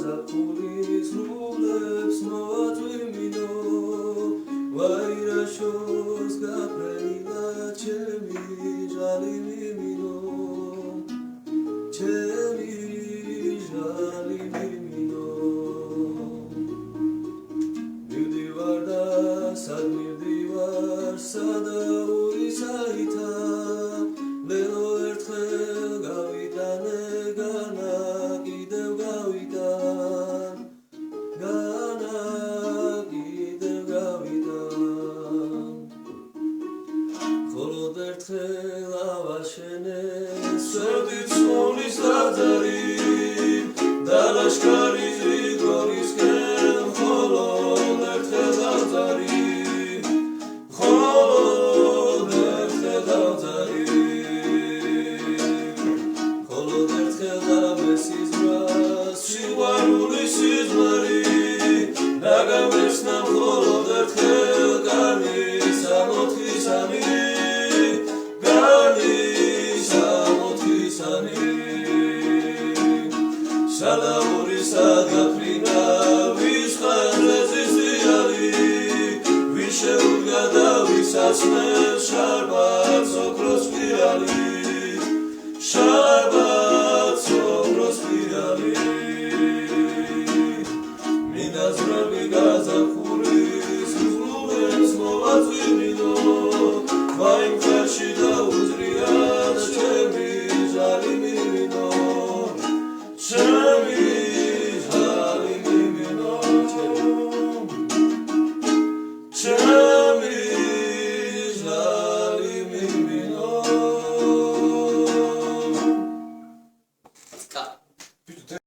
გაზაფხულის ლულებს მოაწვიმინო ვაირაშოს გაფრენა ჩემი ჟალი მიმინო ჩემი ჟალი მიმინო მივდივარ და სად მივდივარ სადაური საითა ლელო ერთხელ გავიტანე განა კიდევ გავიტან განა კიდევ გავიტან მხოლოდ ერთხელ ავაშენე სევდით სმოლის ტაძარი და ლაშქარი გორისკენ მხოლოდ ერთხელ დავძარი მხოლოდ ერთხელ დავძარი მხოლოდ ერთხელ დამესიზრა სიყვარულის სიზმარი და გამეცნა მხოლოდ ერთხელ განის ამოთხისანი შალაურისა გაფრინა ვის ხანძრის ზიანი ვის შეუდგა და ვის ასმევს შარბაც ოქროს სპირალი შარბაც ოქროს სპირალი მინაზრები გაზაფხულის ლულებს მოვაწვიმინო ვაიმ ხერში დაუძრიათ ჩემი ჟალი მიმინო ჩემი ჟალი მიმინო ჩემი ჟალი მიმინო